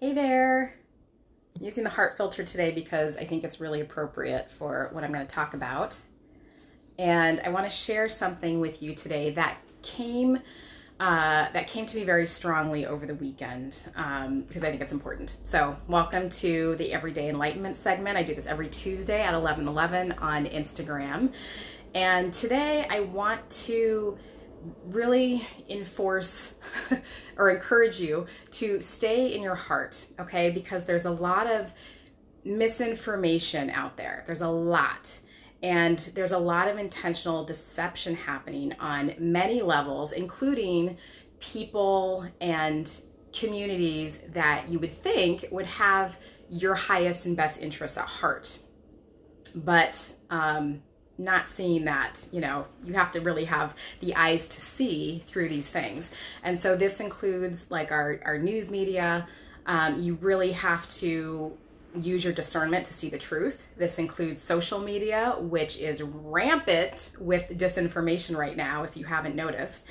Hey there. I'm using the heart filter today because I think it's really appropriate for what I'm going to talk about. And I want to share something with you today that came to me very strongly over the weekend because I think it's important. So, welcome to the Everyday Enlightenment segment. I do this every Tuesday at 11:11 on Instagram. And today I want to really enforce or encourage you to stay in your heart, okay? Because there's a lot of misinformation out there. There's a lot. And there's a lot of intentional deception happening on many levels, including people and communities that you would think would have your highest and best interests at heart. But not seeing that, you have to really have the eyes to see through these things. And so this includes like our news media. You really have to use your discernment to see the truth. This includes social media, which is rampant with disinformation right now, if you haven't noticed.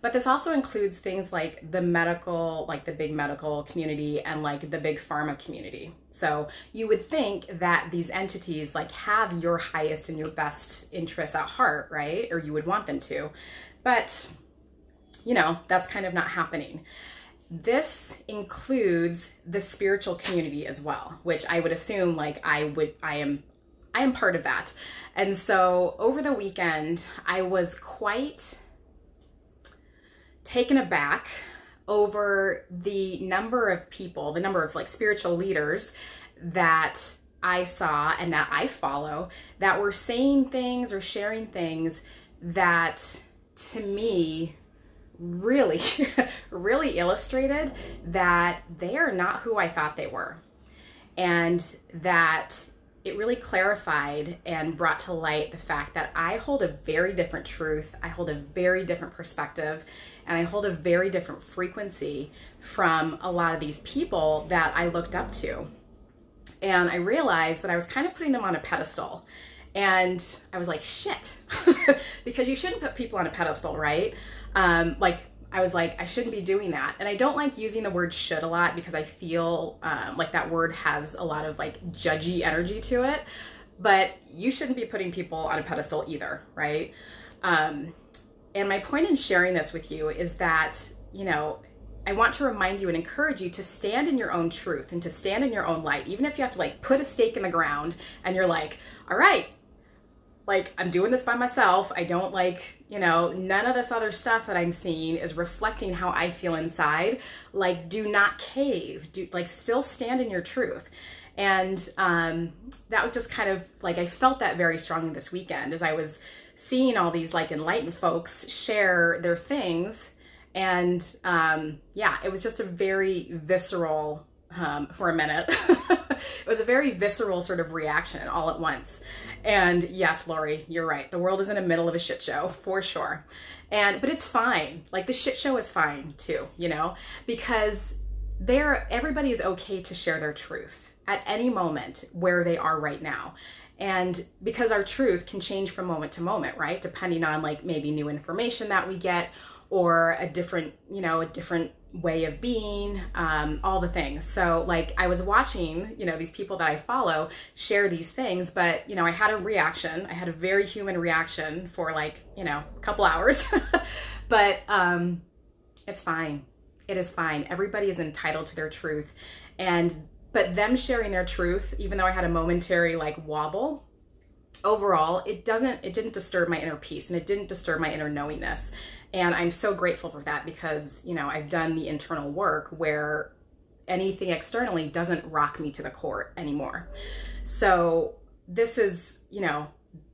But this also includes things like the big medical community and like the big pharma community. So you would think that these entities like have your highest and your best interests at heart, right? Or you would want them to. But, that's kind of not happening. This includes the spiritual community as well, which I would assume I am part of that. And so over the weekend, I was quite taken aback over the number of people, the number of spiritual leaders that I saw and that I follow that were saying things or sharing things that to me really, really illustrated that they are not who I thought they were. And that it really clarified and brought to light the fact that I hold a very different truth, I hold a very different perspective, and I hold a very different frequency from a lot of these people that I looked up to. And I realized that I was kind of putting them on a pedestal. And I was like, shit, because you shouldn't put people on a pedestal, right? I was like, I shouldn't be doing that. And I don't like using the word should a lot because I feel like that word has a lot of judgy energy to it. But you shouldn't be putting people on a pedestal either, right? And my point in sharing this with you is that, I want to remind you and encourage you to stand in your own truth and to stand in your own light, even if you have to put a stake in the ground and you're like, all right, I'm doing this by myself. I don't none of this other stuff that I'm seeing is reflecting how I feel inside. Do not cave. Still stand in your truth. And that was just kind of I felt that very strongly this weekend as I was seeing all these enlightened folks share their things. And it was just a very visceral, for a minute, it was a very visceral sort of reaction all at once. And yes, Lori, you're right. The world is in the middle of a shit show for sure. But it's fine. The shit show is fine too, because everybody is okay to share their truth at any moment where they are right now. And because our truth can change from moment to moment, right? Depending on maybe new information that we get or a different way of being, all the things. So I was watching, these people that I follow share these things, but, I had a reaction. I had a very human reaction for a couple hours, but it's fine. It is fine. Everybody is entitled to their truth. But them sharing their truth, even though I had a momentary wobble, overall, it didn't disturb my inner peace and it didn't disturb my inner knowingness. And I'm so grateful for that because, I've done the internal work where anything externally doesn't rock me to the core anymore. So this is,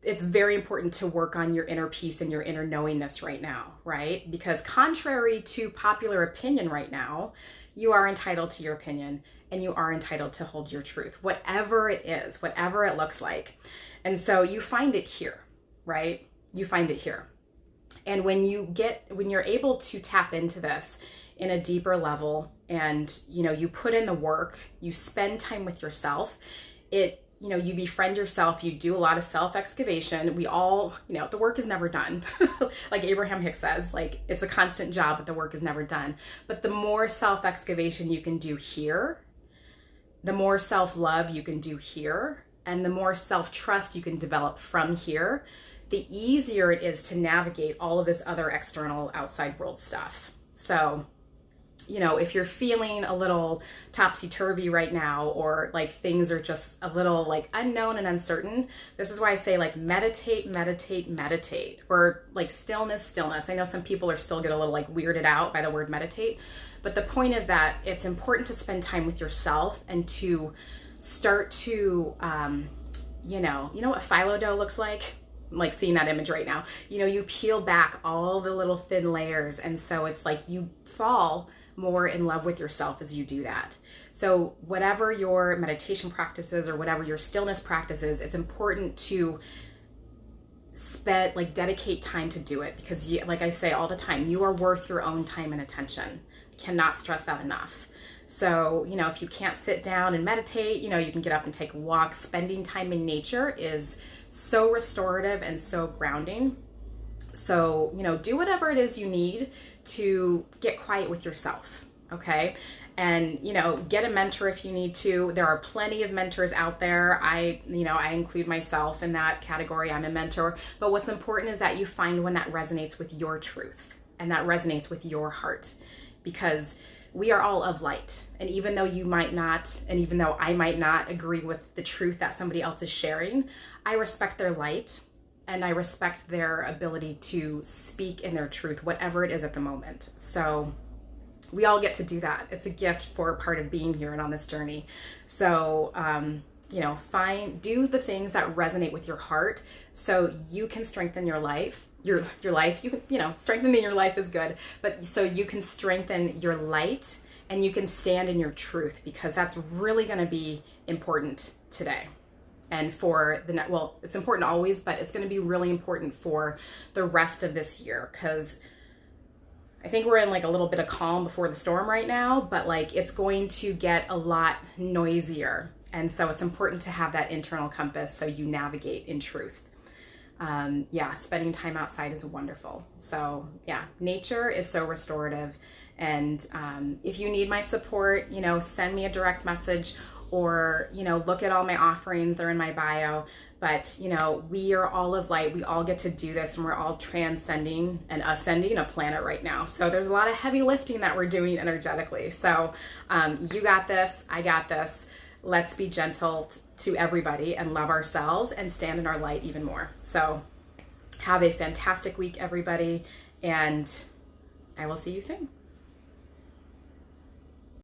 it's very important to work on your inner peace and your inner knowingness right now, right? Because contrary to popular opinion right now, you are entitled to your opinion and you are entitled to hold your truth, whatever it is, whatever it looks like. And so you find it here, right? You find it here. And when you're able to tap into this in a deeper level and, you put in the work, you spend time with yourself, you befriend yourself, you do a lot of self-excavation. We all, the work is never done. Like Abraham Hicks says, it's a constant job, but the work is never done. But the more self-excavation you can do here the more self-love you can do here and the more self-trust you can develop from here, the easier it is to navigate all of this other external outside world stuff. So, you know, if you're feeling a little topsy-turvy right now, or like things are just a little like unknown and uncertain, this is why I say like meditate, meditate, meditate, or like stillness, stillness. I know some people are still get a little like weirded out by the word meditate, but the point is that it's important to spend time with yourself and to start to, you know what phyllo dough looks like? I'm like seeing that image right now. You know, you peel back all the little thin layers, and so it's like you fall more in love with yourself as you do that. So whatever your meditation practices or whatever your stillness practices, it's important to dedicate time to do it, because you, like I say all the time, you are worth your own time and attention. I cannot stress that enough. So, you know, if you can't sit down and meditate, you know, you can get up and take a walk. Spending time in nature is so restorative and so grounding. So, you know, do whatever it is you need to get quiet with yourself, okay? And, you know, get a mentor if you need to. There are plenty of mentors out there. I include myself in that category. I'm a mentor. But what's important is that you find one that resonates with your truth and that resonates with your heart, because we are all of light. And even though you might not, and even though I might not agree with the truth that somebody else is sharing, I respect their light and I respect their ability to speak in their truth, whatever it is at the moment. So we all get to do that. It's a gift for part of being here and on this journey. So, you know, do the things that resonate with your heart so you can strengthen your life. Your life, you know, strengthening your life is good, but so you can strengthen your light and you can stand in your truth, because that's really going to be important today. And for it's important always, but it's going to be really important for the rest of this year, because I think we're in like a little bit of calm before the storm right now, but like it's going to get a lot noisier. And so it's important to have that internal compass so you navigate in truth. Yeah, spending time outside is wonderful. So yeah, nature is so restorative. And if you need my support, you know, send me a direct message, or, you know, look at all my offerings. They're in my bio. But, you know, we are all of light. We all get to do this, and we're all transcending and ascending a planet right now. So there's a lot of heavy lifting that we're doing energetically. So you got this. I got this. Let's be gentle to everybody and love ourselves and stand in our light even more. So have a fantastic week, everybody, and I will see you soon.